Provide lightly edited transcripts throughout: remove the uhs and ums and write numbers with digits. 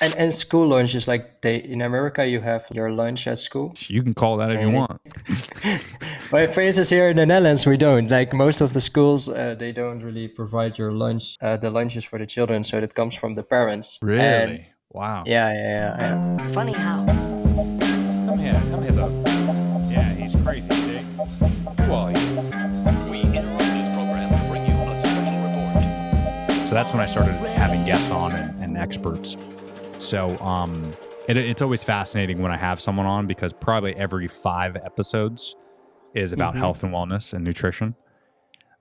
And school lunch is like they in America you have your lunch at school. You can call that if you And want. but for instance, here in the Netherlands, we don't. Like most of the schools, they don't really provide your lunch, the lunches for the children. So that comes from the parents. And Really? Wow. yeah. Funny how. Come here, though. Yeah, he's crazy, see? Who are you? We interrupt this program to bring you a special report. So that's when I started having guests on and experts. So it's always fascinating when I have someone on because probably every 5 episodes is about health and wellness and nutrition.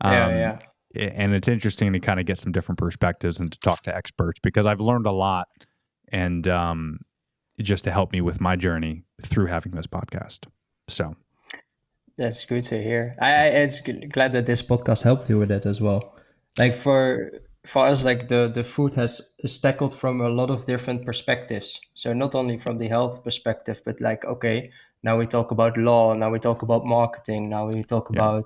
Yeah. And it's interesting to kind of get some different perspectives and to talk to experts because I've learned a lot and just to help me with my journey through having this podcast. So That's good to hear. It's glad that this podcast helped you with that as well. Like for us, like the food is tackled from a lot of different perspectives. So not only from the health perspective, but like okay, now we talk about law, now we talk about marketing, now we talk yeah, about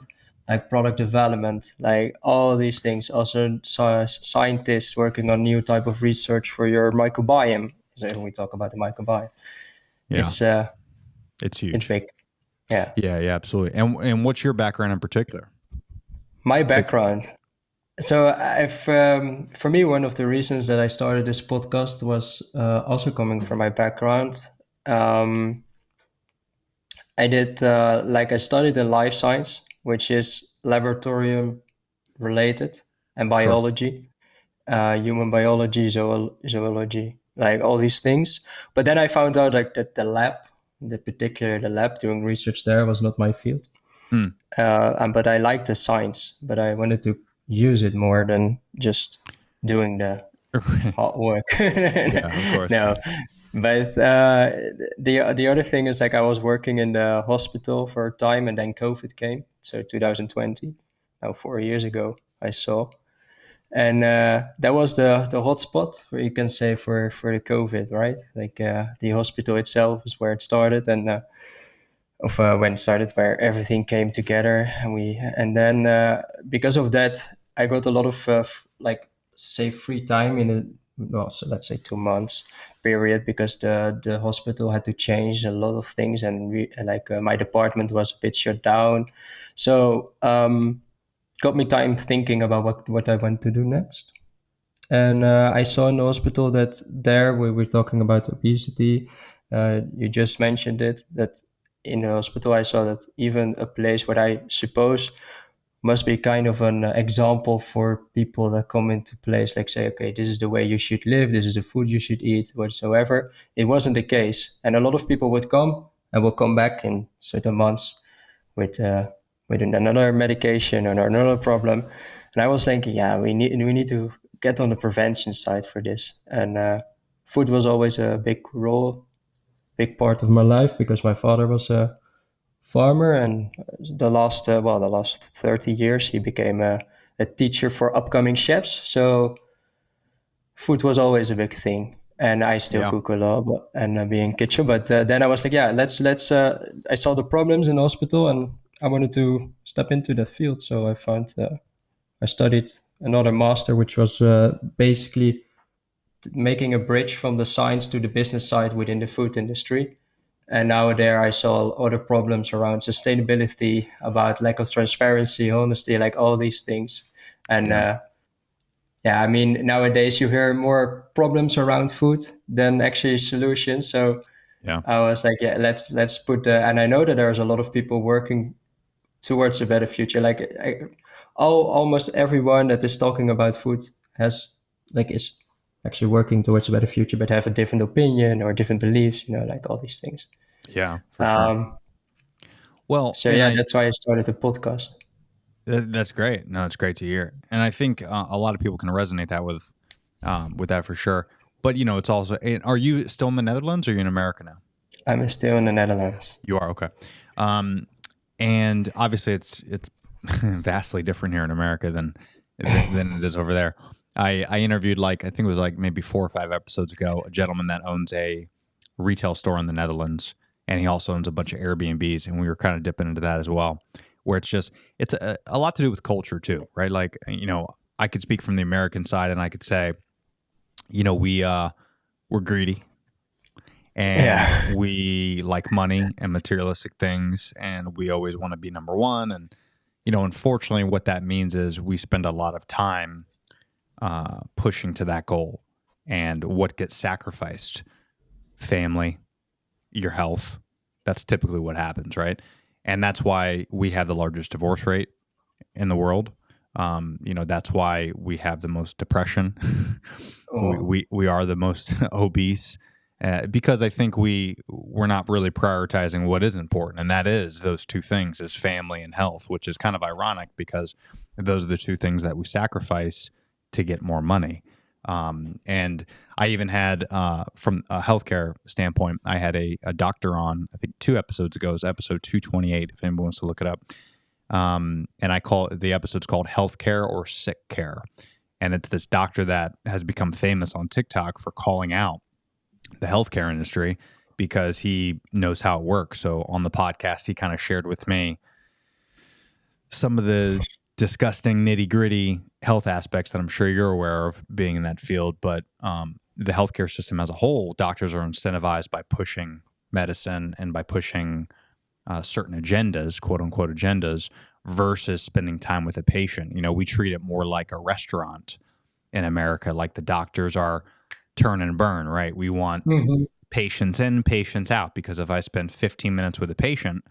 like product development, like all these things. Also, scientists working on new type of research for your microbiome. So we talk about the microbiome. yeah, It's it's it's huge. big. Yeah. Yeah, absolutely. And what's your background in particular? My 'Cause- background. So for me, one of the reasons that I started this podcast was also coming from my background. Um, I studied in life science, which is laboratorium related and Sure. biology, human biology, zoology, like all these things. But then I found out like that the lab doing research there was not my field. But I liked the science, but I wanted to use it more than just doing the hard work. Yeah, of course. No, but the other thing is like I was working in the hospital for a time, and then COVID came, so 2020, now 4 years ago, I saw, and that was the hotspot, where you can say for the COVID, right? Like the hospital itself is where it started, and when it started, where everything came together, and then because of that, I got a lot of like say free time in so let's say 2 months period, because the hospital had to change a lot of things, and my department was a bit shut down, so got me time thinking about what I want to do next. And I saw in the hospital that there we were talking about obesity. You just mentioned it, that in the hospital I saw that even a place what I suppose must be kind of an example for people that come into place, like say, okay, this is the way you should live, this is the food you should eat, whatsoever. It wasn't the case. And a lot of people would come and will come back in certain months with another medication or another problem. And I was thinking, yeah, we need to get on the prevention side for this. And food was always a big part of my life, because my father was a farmer, and the last 30 years he became a teacher for upcoming chefs. So food was always a big thing. And I still Yeah. cook a lot and be in kitchen. But then I was like, yeah, let's. I saw the problems in the hospital, and I wanted to step into that field. So I studied another master, which was basically making a bridge from the science to the business side within the food industry. And now there I saw other problems around sustainability, about lack of transparency, honesty, like all these things. And yeah, I mean, nowadays you hear more problems around food than actually solutions. So Yeah. I was like, yeah, let's put the, and I know that there's a lot of people working towards a better future. Like almost everyone that is talking about food is actually working towards a better future, but have a different opinion or different beliefs, like all these things. Yeah, for sure. Well, So and yeah, that's why I started the podcast. that's great. No, it's great to hear. And I think a lot of people can resonate that with that for sure. But it's also, are you still in the Netherlands or are you in America now? I'm still in the Netherlands. You are, okay. And obviously it's vastly different here in America than it is over there. I interviewed, I think it was maybe 4 or 5 episodes ago, a gentleman that owns a retail store in the Netherlands, and he also owns a bunch of Airbnbs, and we were kind of dipping into that as well, where it's a lot to do with culture too, right? I could speak from the American side, and I could say, we we're greedy and Yeah. we like money and materialistic things, and we always want to be number one. And, unfortunately, what that means is we spend a lot of time pushing to that goal. And what gets sacrificed? Family, your health. That's typically what happens, right? And that's why we have the largest divorce rate in the world. That's why we have the most depression. Oh. we are the most obese because I think we're not really prioritizing what is important, and that is those two things: is family and health, which is kind of ironic because those are the two things that we sacrifice to get more money. And I even had, from a healthcare standpoint, I had a doctor on, I think 2 episodes ago. It was episode 228, if anyone wants to look it up. And the episode's called Healthcare or Sick Care. And it's this doctor that has become famous on TikTok for calling out the healthcare industry because he knows how it works. So on the podcast, he kind of shared with me some of the disgusting nitty gritty health aspects that I'm sure you're aware of being in that field. But the healthcare system as a whole, doctors are incentivized by pushing medicine and by pushing certain agendas, quote unquote agendas, versus spending time with a patient. We treat it more like a restaurant in America, like the doctors are turn and burn, right? We want Mhm. patients in, patients out, because if I spend 15 minutes with a patient,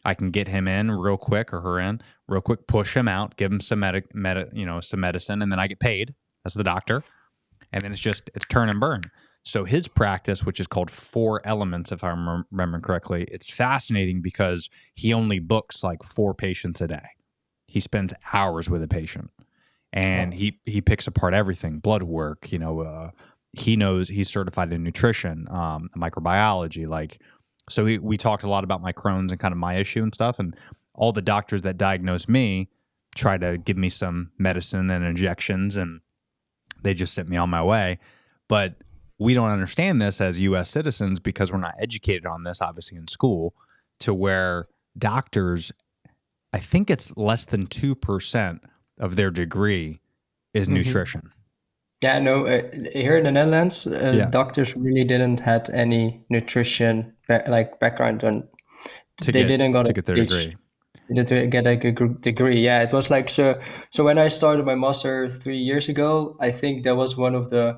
I can get him in real quick or her in real quick, push him out, give him some some medicine, and then I get paid as the doctor. And then it's turn and burn. So his practice, which is called 4 Elements, if I remember correctly, it's fascinating because he only books like 4 patients a day. He spends hours with a patient, and Oh. he picks apart everything: blood work. He knows, he's certified in nutrition, microbiology. So we talked a lot about my Crohn's and kind of my issue and stuff. And all the doctors that diagnose me try to give me some medicine and injections, and they just sent me on my way. But we don't understand this as U.S. citizens because we're not educated on this, obviously, in school, to where doctors, I think it's less than 2% of their degree is Mhm. nutrition. Yeah, no, here in the Netherlands, Yeah. doctors really didn't had any nutrition background, and To they get didn't got to a get their PhD degrey. to get a degree. Yeah, it was like so. So when I started my master 3 years ago, I think that was one of the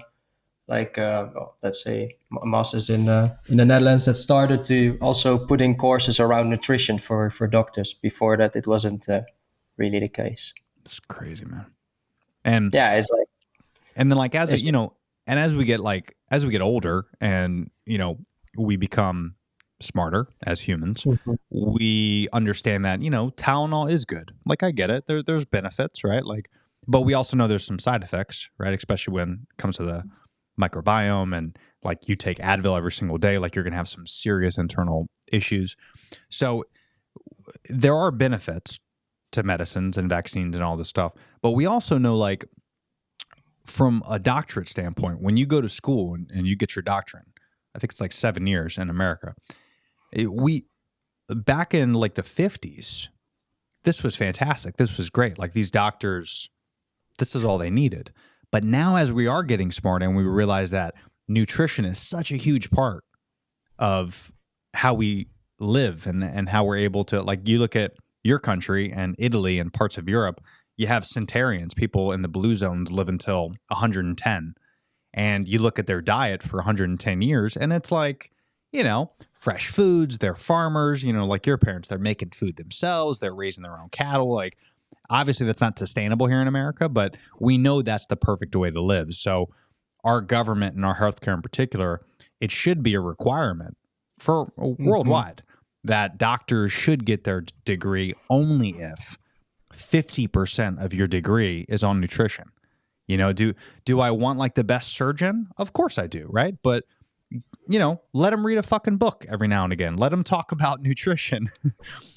let's say masters in the Netherlands that started to also put in courses around nutrition for doctors. Before that, it wasn't really the case. It's crazy, man. And Yeah, it's like and then, like, as it's. and as we get older, and we become smarter as humans, Mhm. we understand that Tylenol is good. Like, I get it. There's benefits, right? Like, but we also know there's some side effects, right? Especially when it comes to the microbiome, and like, you take Advil every single day, like, you're gonna have some serious internal issues. So there are benefits to medicines and vaccines and all this stuff, but we also know, like, from a doctorate standpoint, when you go to school and you get your doctorate, I think it's like 7 years in America. We back in like the 50s, this was fantastic. This was great. Like, these doctors, this is all they needed. But now, as we are getting smarter and we realize that nutrition is such a huge part of how we live, and how we're able to, like, you look at your country and Italy and parts of Europe, you have centenarians, people in the blue zones live until 110. And you look at their diet for 110 years, and it's like, fresh foods, they're farmers, like your parents, they're making food themselves, they're raising their own cattle. Like, obviously that's not sustainable here in America, but we know that's the perfect way to live. So our government and our healthcare in particular, it should be a requirement for Mhm. worldwide that doctors should get their degree only if 50% of your degree is on nutrition. Do I want, like, the best surgeon? Of course I do, right? But let them read a fucking book every now and again. Let them talk about nutrition.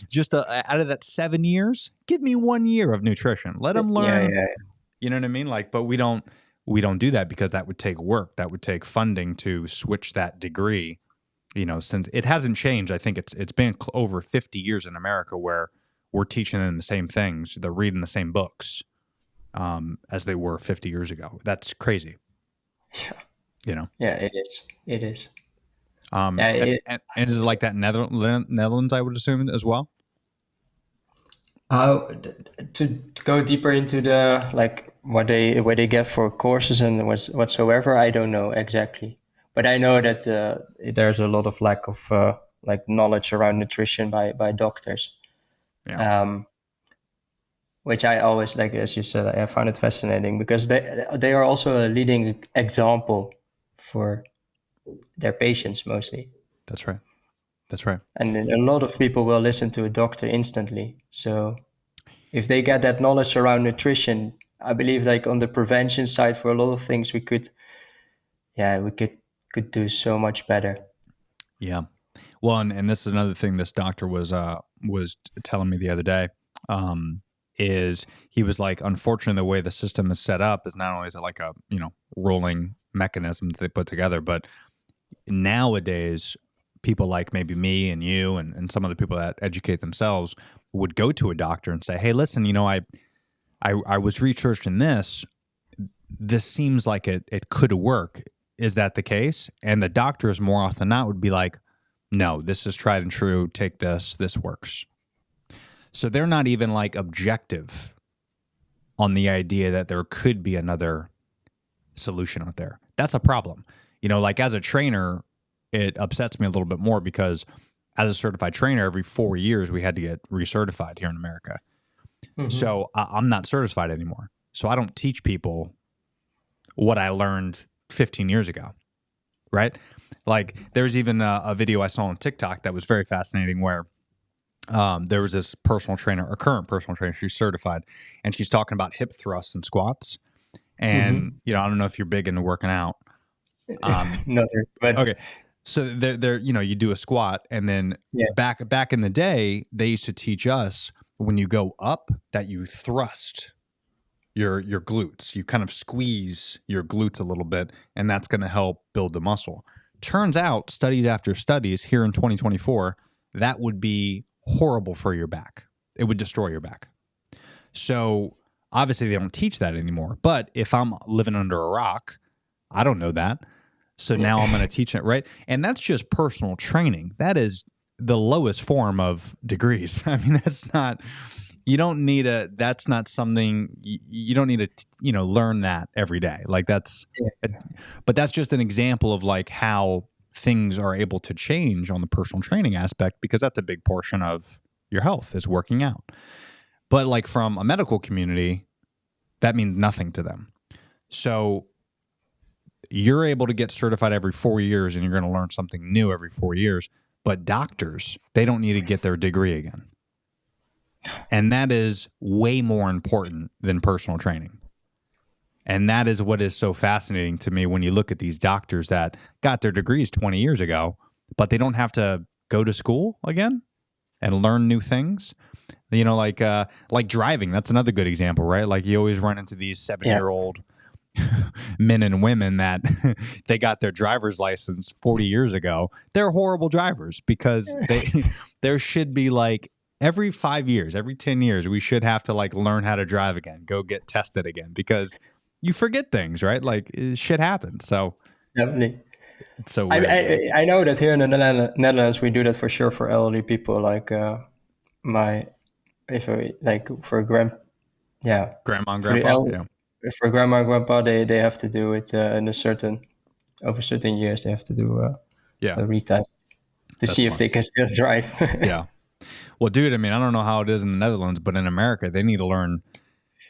Just out of that 7 years, give me 1 year of nutrition. Let them Yeah, learn. yeah. You know what I mean? Like, but we don't do that because that would take work. That would take funding to switch that degree. Since it hasn't changed, I think it's been over 50 years in America where we're teaching them the same things. They're reading the same books as they were 50 years ago. That's crazy. You know, Yeah, it is. It is. um, Yeah, and, it, and is it like that in Netherlands? I would assume as well. how to go deeper into the like what they get for courses and whatsoever, I don't know exactly, but I know that there's a lot of lack of like knowledge around nutrition by doctors, Yeah, um, which I always like, as you said, I found it fascinating because they are also a leading example for their patients mostly, that's right. That's right. and a lot of people will listen to a doctor instantly. So if they get that knowledge around nutrition, I believe like on the prevention side for a lot of things we could, yeah, we could do so much better. Yeah. Well, and this is another thing this doctor was telling me the other day. Is he was like, unfortunately, the way the system is set up is not only is it like a rolling mechanism that they put together, but nowadays people like maybe me and you and some of the people that educate themselves would go to a doctor and say, hey, listen, I was researching this. This seems like it could work. Is that the case? And the doctors more often than not would be like, no, this is tried and true. Take this. This works. So they're not even like objective on the idea that there could be another solution out there. That's a problem. Like as a trainer, it upsets me a little bit more because as a certified trainer, every 4 years we had to get recertified here in America. Hmm. So I'm not certified anymore. So I don't teach people what I learned 15 years ago. Right. Like there's even a video I saw on TikTok that was very fascinating where there was this personal trainer, a current personal trainer, she's certified, and she's talking about hip thrusts and squats. And, Hmm. I don't know if you're big into working out. Not but Okay. So there, you do a squat, and then yeah, back in the day, they used to teach us when you go up that you thrust your glutes. You kind of squeeze your glutes a little bit, and that's going to help build the muscle. Turns out, studies after studies here in 2024, that would be horrible for your back. It would destroy your back. So obviously they don't teach that anymore. But if I'm living under a rock, I don't know that. So now I'm going to teach it, right? And that's just personal training. That is the lowest form of degrees. I mean, that's not, you don't need that's not something, you don't need to, learn that every day. Like but that's just an example of like how things are able to change on the personal training aspect, because that's a big portion of your health is working out. But like from a medical community, that means nothing to them. So you're able to get certified every 4 years and you're going to learn something new every 4 years. But doctors, they don't need to get their degree again. And that is way more important than personal training. And that is what is so fascinating to me when you look at these doctors that got their degrees 20 years ago, but they don't have to go to school again and learn new things. Like driving, that's another good example, right? Like you always run into these yeah, 7-year-old men and women that they got their driver's license 40 years ago. They're horrible drivers because there should be like every 5 years, every 10 years, we should have to like learn how to drive again, go get tested again, because you forget things, right? Like shit happens. So definitely. it's so I, weird. I I know that here in the Netherlands we do that for sure for elderly people. Like my if I, like for yeah, Grandma and for the grandpa. Yeah. for grandma and grandpa they have to do it in a certain over certain years they have to do Yeah. a retest to That's see if smart. they can still drive. Yeah. Well, dude, I mean, I don't know how it is in the Netherlands, but in America,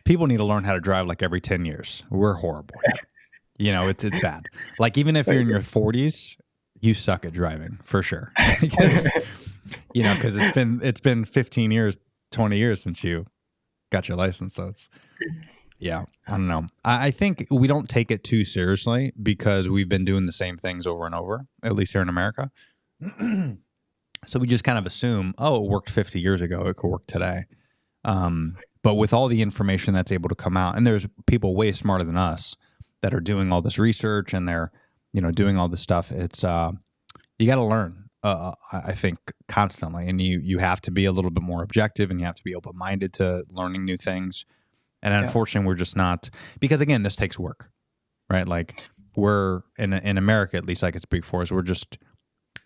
people need to learn how to drive like every 10 years. We're horrible here. It's bad. Like even if you're in your 40s, you suck at driving for sure. because because it's been 15 years, 20 years since you got your license. So yeah, I don't know. I think we don't take it too seriously because we've been doing the same things over and over, at least here in America. So we just kind of assume, oh, it worked 50 years ago, it could work today. But with all the information that's able to come out, and there's people way smarter than us that are doing all this research and they're, doing all this stuff. It's you got to learn. I think constantly, and you have to be a little bit more objective, and you have to be open minded to learning new things. And Yeah. unfortunately, we're just not, because again, this takes work, right? Like we're in America, at least I could speak for us.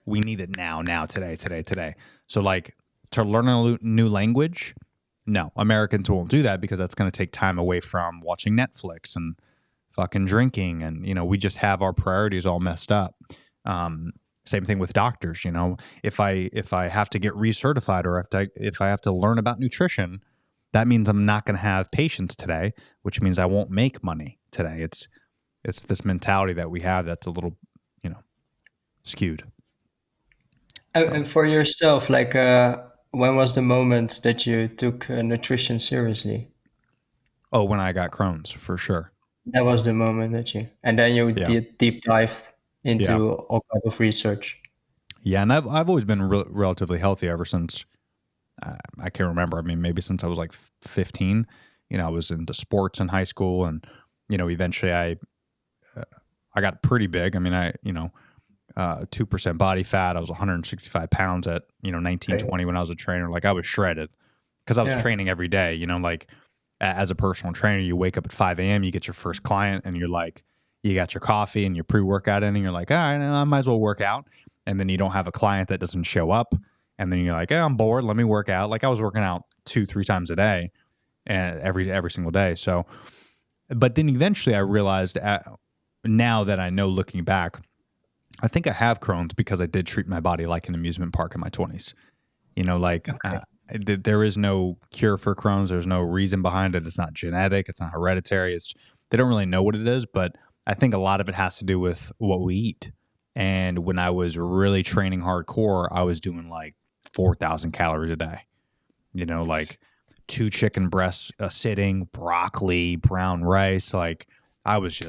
We need it now, today. So like to learn a new language, no, Americans won't do that because that's going to take time away from watching Netflix and fucking drinking. And, we just have our priorities all messed up. Same thing with doctors, if I have to get recertified or if I have to learn about nutrition, that means I'm not going to have patients today, which means I won't make money today. It's this mentality that we have that's a little, skewed. And for yourself, like, when was the moment that you took nutrition seriously? Oh, when I got Crohn's, for sure. That was the moment that you, and then you Yeah. did deep dived Yeah. into all kind of research. Yeah. And I've always been relatively healthy ever since I can't remember. I mean, maybe since I was like 15, I was into sports in high school and, eventually I got pretty big. I mean, 2% body fat. I was 165 pounds at, 19, Okay. 20 when I was a trainer. Like I was shredded because I was Yeah. training every day, like as a personal trainer, you wake up at 5 a.m., you get your first client and you're like, you got your coffee and your pre-workout in and you're like, all right, I might as well work out. And then you don't have a client that doesn't show up. And then you're like, hey, I'm bored. Let me work out. Like I was working out 2-3 times a day and every single day. So, but then eventually I realized now that I know looking back, I think I have Crohn's because I did treat my body like an amusement park in my 20s. Okay. There is no cure for Crohn's. There's no reason behind it. It's not genetic. It's not hereditary. They don't really know what it is, but I think a lot of it has to do with what we eat. And when I was really training hardcore, I was doing like 4,000 calories a day. Like 2 chicken breasts a sitting, broccoli, brown rice. Like I was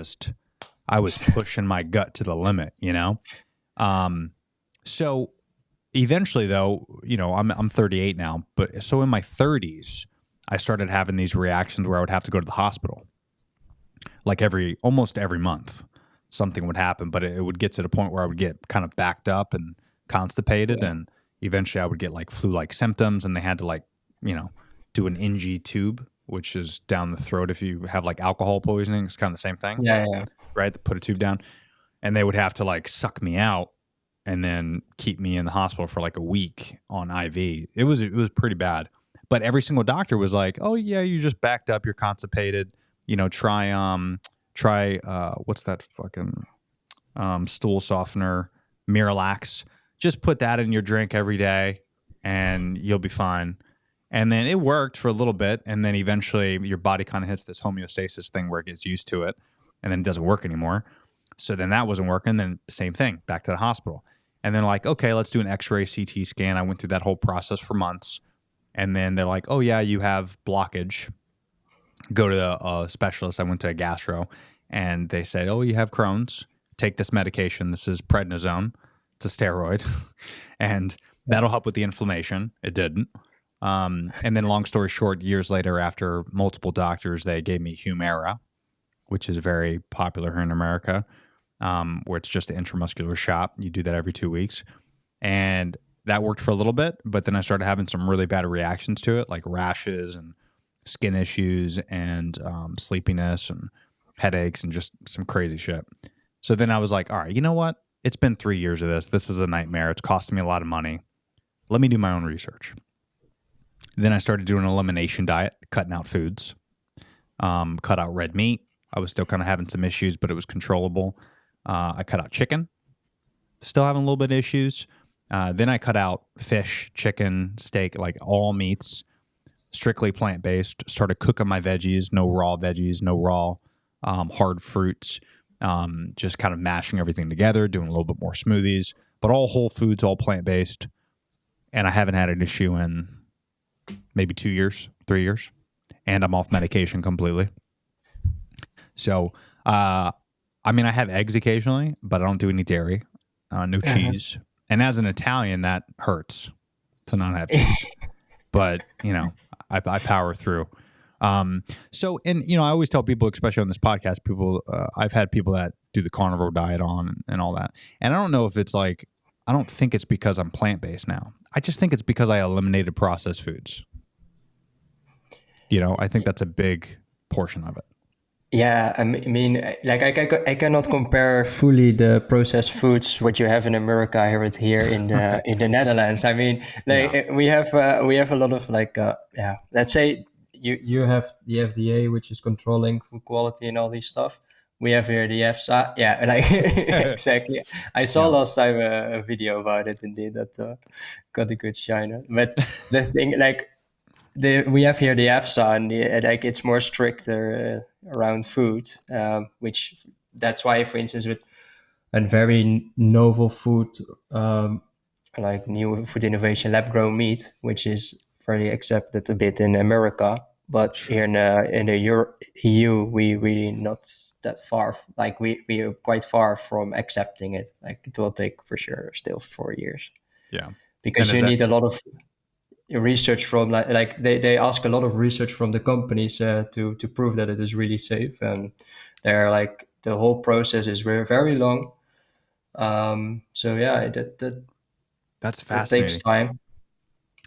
pushing my gut to the limit, So eventually though, I'm 38 now, but so in my 30s, I started having these reactions where I would have to go to the hospital. Like almost every month, something would happen, but it would get to the point where I would get kind of backed up and constipated. Yeah. And eventually I would get like flu-like symptoms and they had to do an NG tube, which is down the throat. If you have like alcohol poisoning, it's kind of the same thing. Yeah. Yeah. Right? They put a tube down and they would have to like suck me out and then keep me in the hospital for like a week on IV. It was pretty bad. But every single doctor was like, "Oh yeah, you just backed up, you're constipated. Try what's that fucking stool softener, Miralax. Just put that in your drink every day and you'll be fine." And then it worked for a little bit and then eventually your body kind of hits this homeostasis thing where it gets used to it and then it doesn't work anymore. So then that wasn't working. Then same thing, back to the hospital. And then like, okay, let's do an X-ray CT scan. I went through that whole process for months. And then they're like, oh yeah, you have blockage. Go to a specialist. I went to a gastro and they said, oh, you have Crohn's. Take this medication. This is prednisone. It's a steroid. And that'll help with the inflammation. It didn't. And then long story short, years later, after multiple doctors, they gave me Humira, which is very popular here in America, where it's just an intramuscular shot. You do that every 2 weeks. And that worked for a little bit, but then I started having some really bad reactions to it, like rashes and skin issues and sleepiness and headaches and just some crazy shit. So then I was like, all right, you know what? It's been 3 years of this. This is a nightmare. It's costing me a lot of money. Let me do my own research. Then I started doing an elimination diet, cutting out foods, cut out red meat. I was still kind of having some issues, but it was controllable. I cut out chicken, still having a little bit of issues. Then I cut out fish, chicken, steak, like all meats, strictly plant-based. Started cooking my veggies, no raw veggies, no raw hard fruits. Just kind of mashing everything together, doing a little bit more smoothies, but all whole foods, all plant-based. And I haven't had an issue in maybe 2 years, 3 years. And I'm off medication completely. So, I mean, I have eggs occasionally, but I don't do any dairy, no cheese. And as an Italian, that hurts to not have cheese. But, I power through. So, and, I always tell people, especially on this podcast, I've had people that do the carnivore diet on and all that. And I don't know if it's like, I don't think it's because I'm plant-based now. I just think it's because I eliminated processed foods. I think that's a big portion of it. Yeah, I mean, like I cannot compare fully the processed foods what you have in America here with here in the Netherlands. I mean, like Yeah, we have a lot of like yeah. Let's say you have the FDA, which is controlling food quality and all these stuff. We have here the EFSA. Yeah, like exactly. I saw yeah, last time a video about it indeed that got a good shine. But the thing, like we have here the EFSA, and like it's more stricter around food, which that's why, for instance, with a very novel food, um, like new food innovation, lab grown meat, which is very accepted a bit in America, but sure. here in the EU, we really not that far. Like we are quite far from accepting it. Like it will take for sure still 4 years Yeah. And because is you that need a lot of research from like they ask a lot of research from the companies to prove that it is really safe, and they're like the whole process is very very long. So yeah, that's that takes fascinating. time.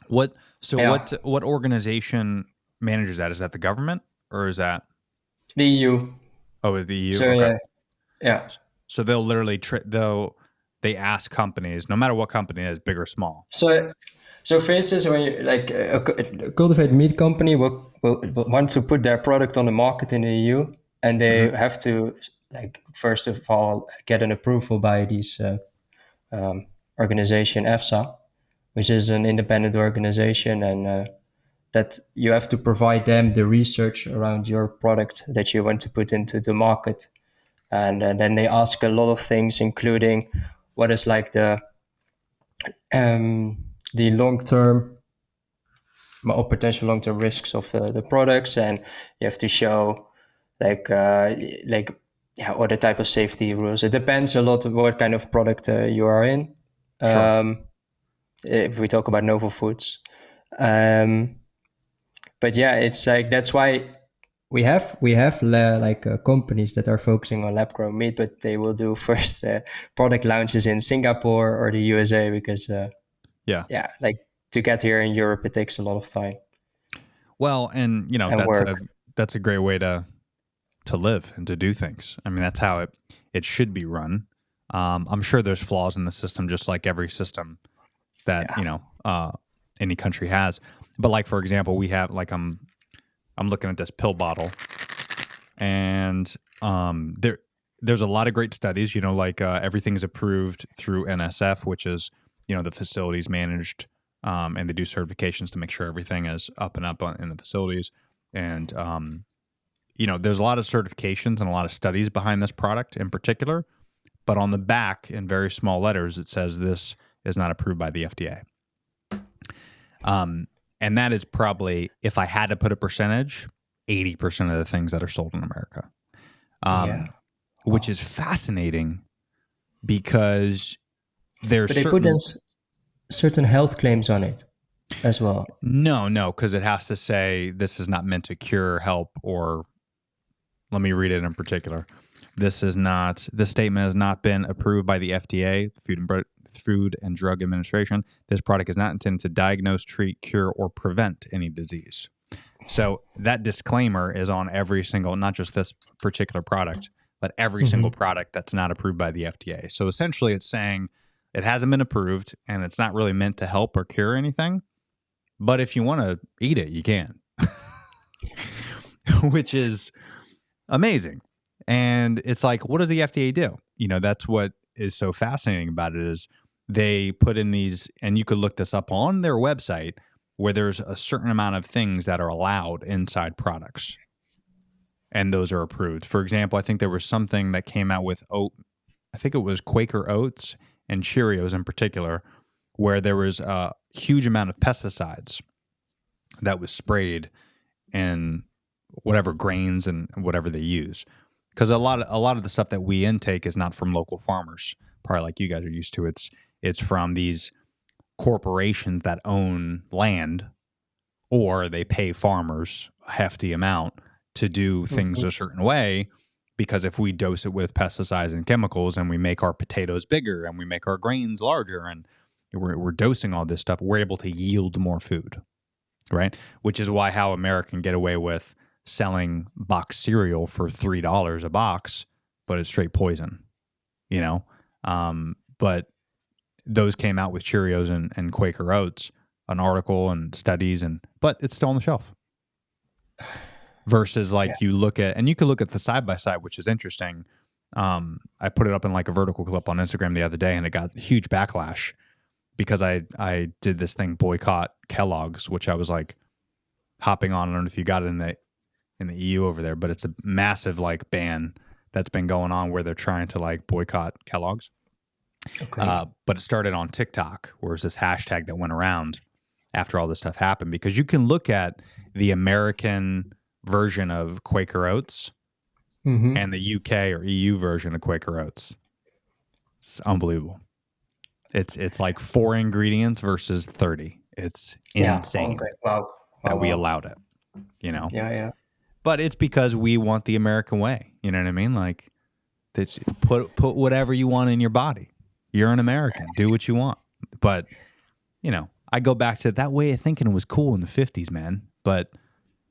What so Yeah, what organization manages that? Is that the government or is that the EU. oh is the EU? So Okay. yeah, yeah. So they'll literally though they ask companies, no matter what company it is, big or small. So for instance, when you like a cultivated meat company will want to put their product on the market in the EU, and they Hmm. have to like first of all get an approval by these organization EFSA, which is an independent organization, and that you have to provide them the research around your product that you want to put into the market, and then they ask a lot of things, including what is like the long term or potential long term risks of the products, and you have to show like like yeah, other type of safety rules. It depends a lot of what kind of product you are in. Sure. Um, if we talk about novel foods. Um, but yeah, it's like that's why we have companies that are focusing on lab grown meat, but they will do first product launches in Singapore or the USA because Yeah. yeah, like to get here in Europe, it takes a lot of time Well, and you know, and work. that's a great way to live and to do things. I mean, that's how it should be run. I'm sure there's flaws in the system, just like every system that Yeah. any country has. But like for example, we have like I'm looking at this pill bottle, and there's a lot of great studies. You know, like everything's approved through NSF, which is the facilities managed, and they do certifications to make sure everything is up and up in the facilities. And there's a lot of certifications and a lot of studies behind this product in particular. But on the back, in very small letters, it says this is not approved by the FDA. And that is probably, if I had to put a percentage, 80% of the things that are sold in America, Yeah. which is fascinating because there's But they put in certain certain health claims on it as well. no, because it has to say this is not meant to cure, help, or let me read it in particular. This statement has not been approved by the FDA, Food and Drug Administration. This product is not intended to diagnose, treat, cure, or prevent any disease. So that disclaimer is on every single, not just this particular product, but every single product that's not approved by the FDA. So essentially it's saying it hasn't been approved and it's not really meant to help or cure anything. But if you want to eat it, you can, which is amazing. And it's like, what does the FDA do? That's what is so fascinating about it is they put in these, and you could look this up on their website, where there's a certain amount of things that are allowed inside products. And those are approved. For example, I think there was something that came out with I think it was Quaker Oats and Cheerios in particular, where there was a huge amount of pesticides that was sprayed in whatever grains and whatever they use. Because a lot of the stuff that we intake is not from local farmers, probably like you guys are used to. It's from these corporations that own land, or they pay farmers a hefty amount to do things a certain way. Because if we dose it with pesticides and chemicals, and we make our potatoes bigger, and we make our grains larger, and we're dosing all this stuff, we're able to yield more food, right? Which is how America can get away with selling box cereal for $3 a box, but it's straight poison, you know? But those came out with Cheerios and Quaker Oats, an article and studies, but it's still on the shelf. Versus like you look at, and you could look at the side by side, which is interesting. I put it up in like a vertical clip on Instagram the other day, and it got huge backlash because I did this thing, boycott Kellogg's, which I was like hopping on. I don't know if you got it in the EU over there, but it's a massive like ban that's been going on where they're trying to like boycott Kellogg's. Okay. But it started on TikTok, where it's this hashtag that went around after all this stuff happened, because you can look at the American version of Quaker Oats and the UK or EU version of Quaker Oats. It's unbelievable. It's like 4 ingredients versus 30. It's insane Okay. Wow. that we Wow. allowed it, you know? Yeah. But it's because we want the American way. You know what I mean? Like, put whatever you want in your body. You're an American. Do what you want. But, you know, I go back to that way of thinking was cool in the 50s, man. But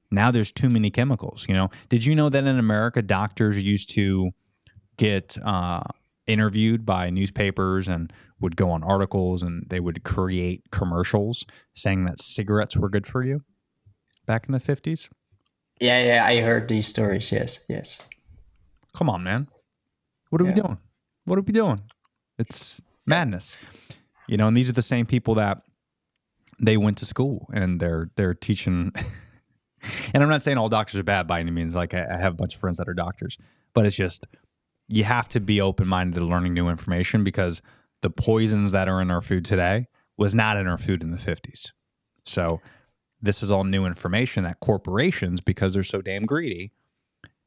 now there's too many chemicals, you know? Did you know that in America, doctors used to get interviewed by newspapers and would go on articles, and they would create commercials saying that cigarettes were good for you back in the 50s? Yeah. I heard these stories. Yes. Come on, man. What are we doing? What are we doing? It's madness. You know, and these are the same people that they went to school and they're teaching. And I'm not saying all doctors are bad by any means. Like I have a bunch of friends that are doctors, but it's just, you have to be open-minded to learning new information, because the poisons that are in our food today was not in our food in the 50s. So this is all new information that corporations, because they're so damn greedy,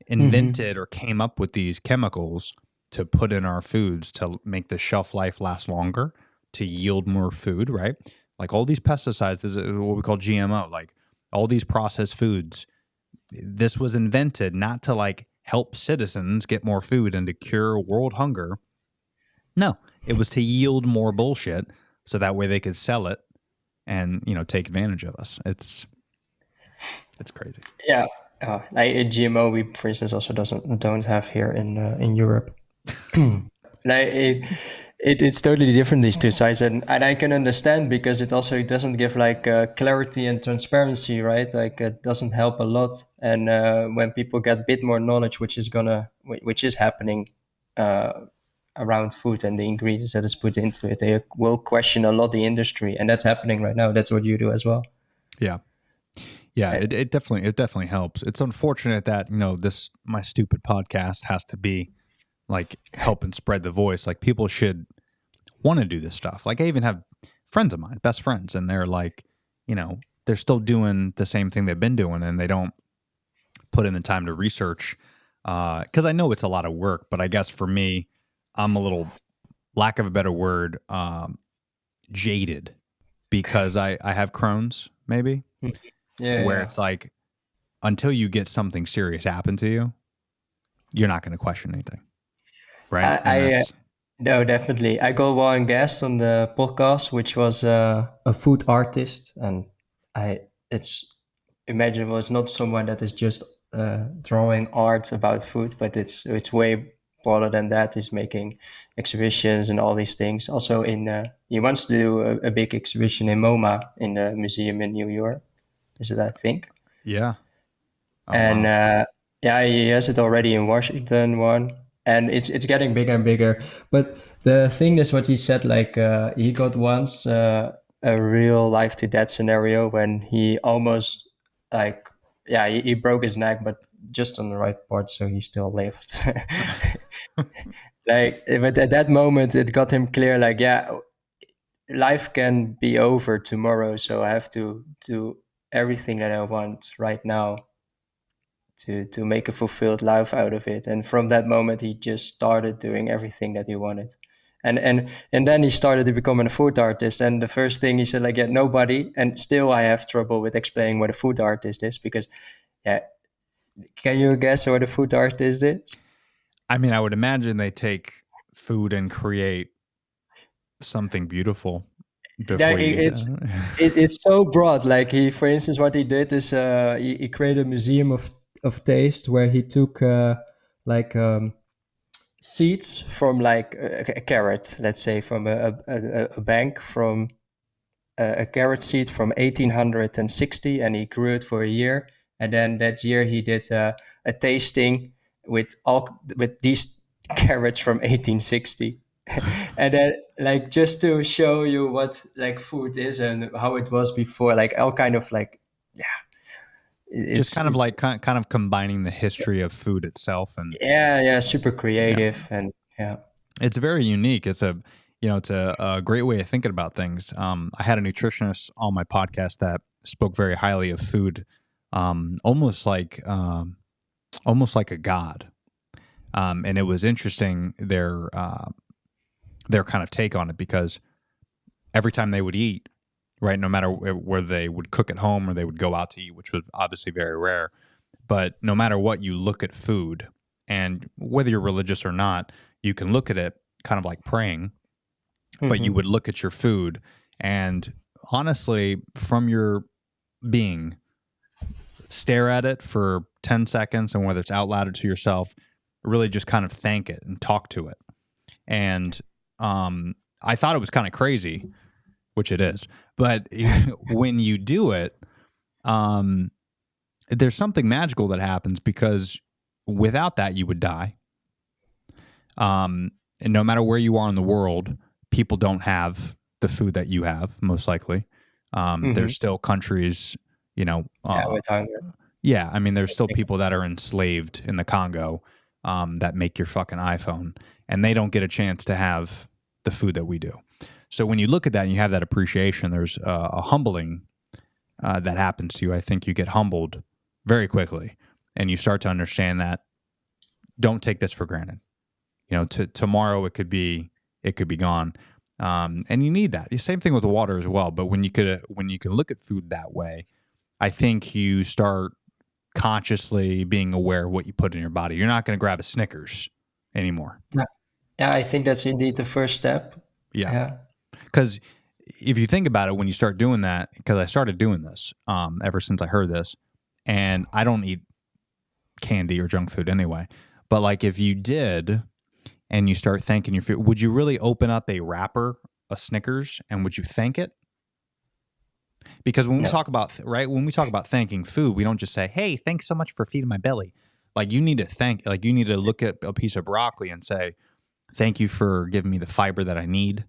invented or came up with these chemicals to put in our foods to make the shelf life last longer, to yield more food, right? Like all these pesticides, this is what we call GMO, like all these processed foods. This was invented not to like help citizens get more food and to cure world hunger. No, it was to yield more bullshit so that way they could sell it and, you know, take advantage of us. It's crazy. Yeah. Like a GMO, we, for instance, also don't have here in Europe. Like it's totally different, these two sides, and I can understand, because it also doesn't give like clarity and transparency, right? Like it doesn't help a lot. And when people get a bit more knowledge, which is happening around food and the ingredients that is put into it, they will question a lot the industry, and that's happening right now. That's what you do as well. Yeah. It definitely helps. It's unfortunate that, you know, my stupid podcast has to be like helping spread the voice. Like people should want to do this stuff. Like I even have friends of mine, best friends, and they're like, you know, they're still doing the same thing they've been doing, and they don't put in the time to research. Because I know it's a lot of work, but I guess for me, I'm a little, lack of a better word, jaded, because I have Crohn's, maybe. Where it's like, until you get something serious happen to you, you're not going to question anything, right? No, definitely. I got one guest on the podcast, which was a food artist, and it's imaginable. It's not someone that is just drawing art about food, but it's way broader than that. He's making exhibitions and all these things. Also, he wants to do a big exhibition in MoMA, in the museum in New York. Is it, I think? Yeah. Oh, And wow. he has it already in Washington one, and it's getting bigger and bigger. But the thing is, what he said, like he got once a real life to death scenario when he almost like he broke his neck, but just on the right part, so he still lived. Like, but at that moment, it got him clear, like, life can be over tomorrow, so I have to do everything that I want right now to make a fulfilled life out of it. And from that moment, he just started doing everything that he wanted. And then he started to become a food artist. And the first thing he said, like, nobody, and still I have trouble with explaining what a food artist is, because, can you guess what a food artist is? I mean, I would imagine they take food and create something beautiful before you eat it. It's so broad. Like for instance, what he did is he created a museum of of taste where he took like seeds from like a carrot, let's say from a bank from a carrot seed from 1860, and he grew it for a year. And then that year he did a tasting with these carrots from 1860. And then like just to show you what like food is and how it was before, like all kind of like yeah, Just kind of it's like kind of combining the history of food itself, and yeah, super yeah, creative and yeah. it's very unique. It's a it's a great way of thinking about things. I had a nutritionist on my podcast that spoke very highly of food, almost like a god. And it was interesting their kind of take on it, because every time they would eat, right, no matter whether they would cook at home or they would go out to eat, which was obviously very rare, but no matter what, you look at food, and whether you're religious or not, you can look at it kind of like praying, but you Hmm. would look at your food and honestly, from your being, stare at it for 10 seconds, and whether it's out loud or to yourself, really just kind of thank it and talk to it. And I thought it was kind of crazy, which it is, but when you do it, um, there's something magical that happens, because without that, you would die. And no matter where you are in the world, people don't have the food that you have, most likely. Hmm. There's still countries, Yeah, with hunger. yeah, I mean, there's Same still thing. people that are enslaved in the Congo, that make your fucking iPhone, and they don't get a chance to have the food that we do. So when you look at that and you have that appreciation, there's a humbling that happens to you. I think you get humbled very quickly, and you start to understand that don't take this for granted. Tomorrow it could be gone, and you need that. The same thing with the water as well. But when you can look at food that way, I think you start consciously being aware of what you put in your body. You're not going to grab a Snickers anymore. Yeah, yeah, I think that's indeed the first step. Yeah, Yeah. because if you think about it, when you start doing that, because I started doing this ever since I heard this, and I don't eat candy or junk food anyway. But like if you did, and you start thanking your food, would you really open up a wrapper, a Snickers, and would you thank it? Because when we No. talk about when we talk about thanking food, we don't just say, "Hey, thanks so much for feeding my belly." Like you need to you need to look at a piece of broccoli and say, "Thank you for giving me the fiber that I need,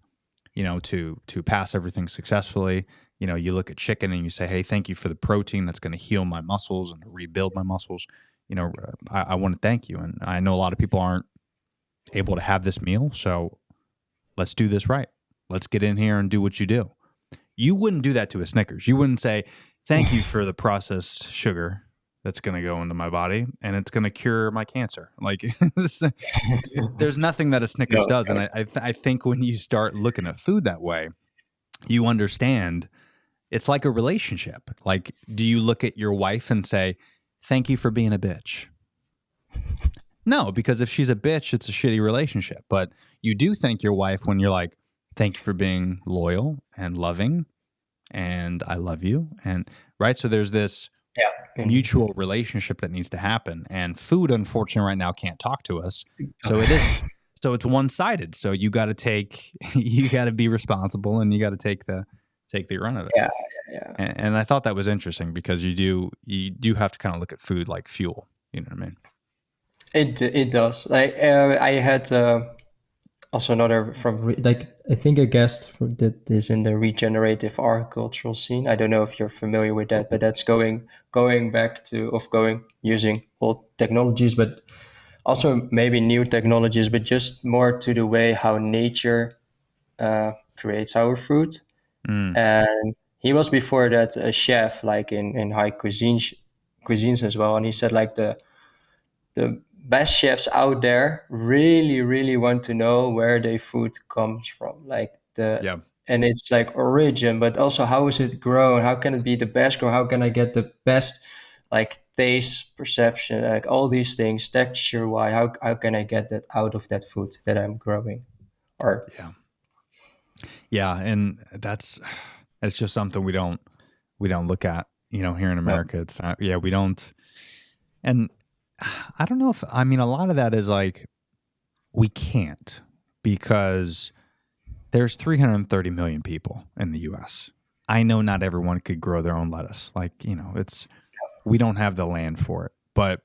to pass everything successfully." You look at chicken and you say, "Hey, thank you for the protein that's going to heal my muscles and rebuild my muscles." I want to thank you, and I know a lot of people aren't able to have this meal, so let's do this right. Let's get in here and do what you do. You wouldn't do that to a Snickers. You wouldn't say, "Thank you for the processed sugar that's going to go into my body and it's going to cure my cancer." Like, there's nothing that a Snickers No. does. And I think when you start looking at food that way, you understand it's like a relationship. Like, do you look at your wife and say, "Thank you for being a bitch"? No, because if she's a bitch, it's a shitty relationship. But you do thank your wife when you're like, "Thank you for being loyal and loving, and I love you." And right. So there's this Yeah, indeed. mutual relationship that needs to happen. And food, unfortunately, right now can't talk to us. So it is. So it's one sided. So you got to you got to be responsible, and you got to take the run of it. Yeah, yeah. And I thought that was interesting, because you do have to kind of look at food like fuel. You know what I mean? It does. Like I had also another from like I think a guest that is in the regenerative agricultural scene. I don't know if you're familiar with that, but that's going back to of going using old technologies, but also maybe new technologies, but just more to the way how nature creates our food. Mm, And he was before that a chef, like in high cuisines as well. And he said like the best chefs out there really want to know where their food comes from, like the yeah. and it's like origin, but also how is it grown, how can it be the best grown, how can I get the best like taste perception, like all these things, texture, why, how can I get that out of that food that I'm growing or Yeah. Yeah. And it's just something we don't look at, here in no. America. It's yeah, we don't. And I don't know if, I mean, a lot of that is like, we can't because there's 330 million people in the US. I know not everyone could grow their own lettuce. Like, we don't have the land for it. But,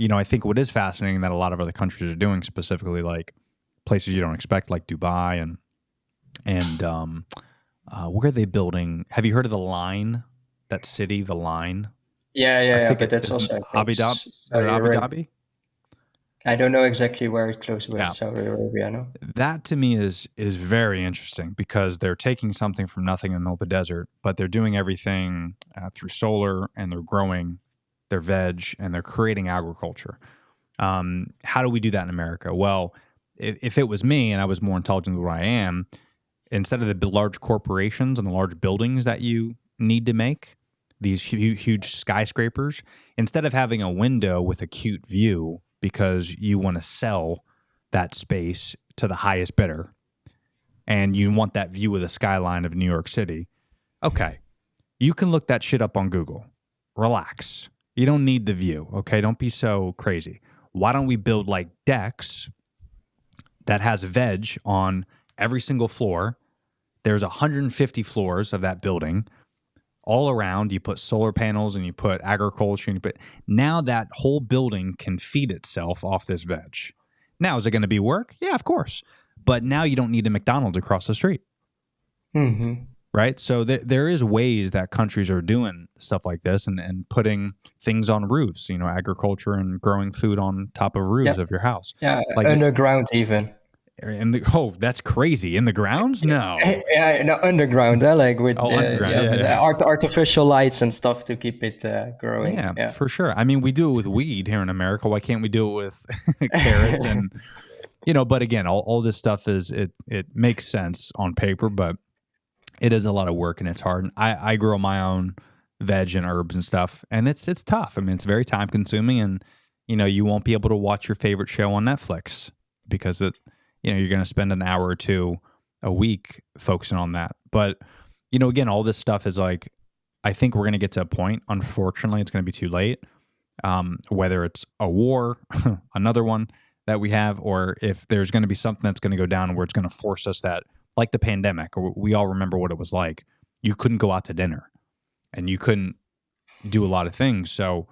I think what is fascinating that a lot of other countries are doing, specifically like places you don't expect, like Dubai and where are they building? Have you heard of the Line? That city, the Line? Yeah, I yeah, yeah. think But it that's is also, I think, Abu Dhabi. Is it Saudi Abu Arabia. Dhabi? I don't know exactly where it's close, but Yeah. Saudi Arabia, no? That to me is very interesting because they're taking something from nothing in the middle of the desert, but they're doing everything through solar, and they're growing their veg, and they're creating agriculture. How do we do that in America? Well, if it was me and I was more intelligent than what I am, instead of the large corporations and the large buildings that you need to make, these huge skyscrapers, instead of having a window with a cute view because you want to sell that space to the highest bidder and you want that view of the skyline of New York City, okay, you can look that shit up on Google. Relax. You don't need the view, okay? Don't be so crazy. Why don't we build like decks that has veg on every single floor? There's 150 floors of that building. All around, you put solar panels and you put agriculture, and now that whole building can feed itself off this veg. Now, is it going to be work? Yeah, of course. But now you don't need a McDonald's across the street, Mm-hmm. right? So there is ways that countries are doing stuff like this and putting things on roofs, agriculture and growing food on top of roofs Yeah, of your house. yeah, Like, underground even. that's crazy. In the grounds? No. Yeah, no, underground, like with Oh, underground. yeah, Yeah, with yeah. artificial lights and stuff to keep it growing. Yeah, Yeah. for sure. I mean, we do it with weed here in America. Why can't we do it with carrots and but again, all this stuff it makes sense on paper, but it is a lot of work and it's hard. And I grow my own veg and herbs and stuff, and it's tough. I mean, it's very time consuming, and you won't be able to watch your favorite show on Netflix because you're going to spend an hour or two a week focusing on that. But again, all this stuff is like, I think we're going to get to a point. Unfortunately, it's going to be too late. Whether it's a war, another one that we have, or if there's going to be something that's going to go down where it's going to force us that, like the pandemic, or we all remember what it was like. You couldn't go out to dinner and you couldn't do a lot of things. So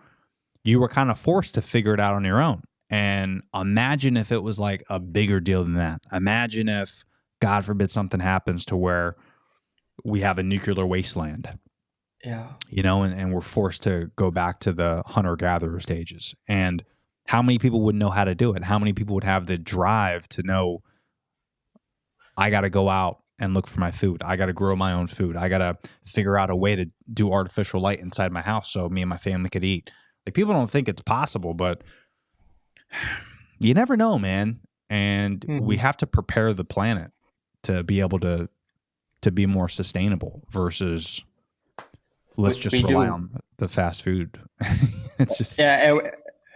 you were kind of forced to figure it out on your own. And imagine if it was like a bigger deal than that. Imagine if, God forbid, something happens to where we have a nuclear wasteland, Yeah. and we're forced to go back to the hunter-gatherer stages. And how many people would know how to do it? How many people would have the drive to know, I got to go out and look for my food. I got to grow my own food. I got to figure out a way to do artificial light inside my house so me and my family could eat. Like, people don't think it's possible, but you never know, man. And we have to prepare the planet to be able to be more sustainable versus let's just We rely do. on the fast food. It's just, Yeah,